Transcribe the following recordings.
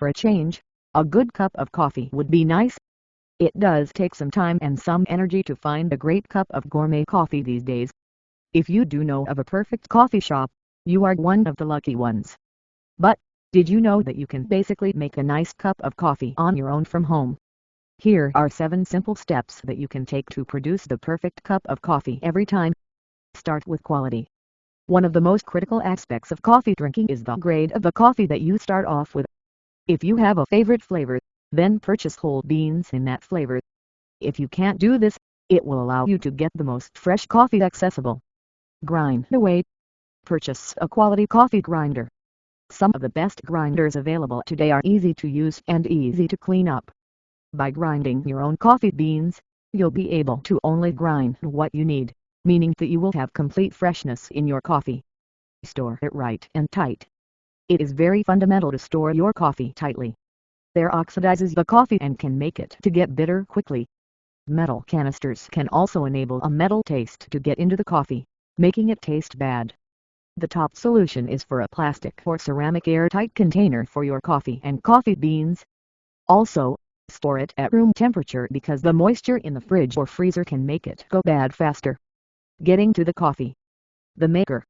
for a change, a good cup of coffee would be nice. It does take some time and some energy to find a great cup of gourmet coffee these days. If you do know of a perfect coffee shop, you are one of the lucky ones. But, did you know that you can basically make a nice cup of coffee on your own from home? Here are 7 simple steps that you can take to produce the perfect cup of coffee every time. Start with quality. One of the most critical aspects of coffee drinking is the grade of the coffee that you start off with. If you have a favorite flavor, then purchase whole beans in that flavor. If you can't do this, it will allow you to get the most fresh coffee accessible. Grind away. Purchase a quality coffee grinder. Some of the best grinders available today are easy to use and easy to clean up. By grinding your own coffee beans, you'll be able to only grind what you need, meaning that you will have complete freshness in your coffee. Store it right and tight. It is very fundamental to store your coffee tightly. There oxidizes the coffee and can make it to get bitter quickly. Metal canisters can also enable a metal taste to get into the coffee, making it taste bad. The top solution is for a plastic or ceramic airtight container for your coffee and coffee beans. Also, store it at room temperature because the moisture in the fridge or freezer can make it go bad faster. Getting to the coffee. The maker.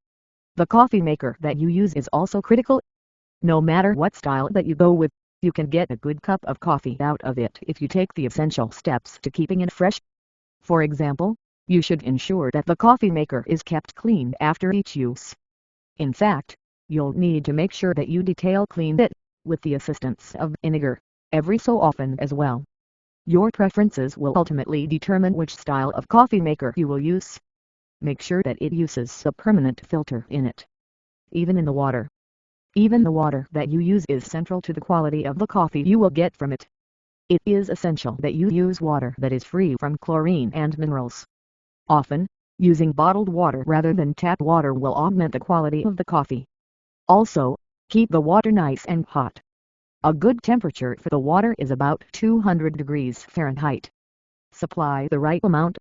The coffee maker that you use is also critical. No matter what style that you go with, you can get a good cup of coffee out of it if you take the essential steps to keeping it fresh. For example, you should ensure that the coffee maker is kept clean after each use. In fact, you'll need to make sure that you detail clean it, with the assistance of vinegar, every so often as well. Your preferences will ultimately determine which style of coffee maker you will use. Make sure that it uses a permanent filter in it. Even the water that you use is central to the quality of the coffee you will get from it. It is essential that you use water that is free from chlorine and minerals. Often, using bottled water rather than tap water will augment the quality of the coffee. Also, keep the water nice and hot. A good temperature for the water is about 200 degrees Fahrenheit. Supply the right amount.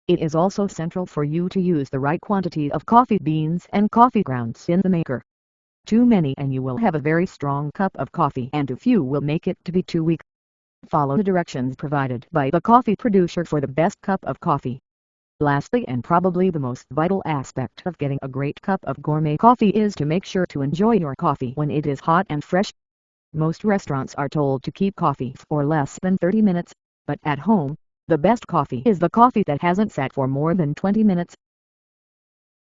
It is also central for you to use the right quantity of coffee beans and coffee grounds in the maker. Too many and you will have a very strong cup of coffee, and too few will make it to be too weak. Follow the directions provided by the coffee producer for the best cup of coffee. Lastly, and probably the most vital aspect of getting a great cup of gourmet coffee, is to make sure to enjoy your coffee when it is hot and fresh. Most restaurants are told to keep coffee for less than 30 minutes, but at home, the best coffee is the coffee that hasn't sat for more than 20 minutes.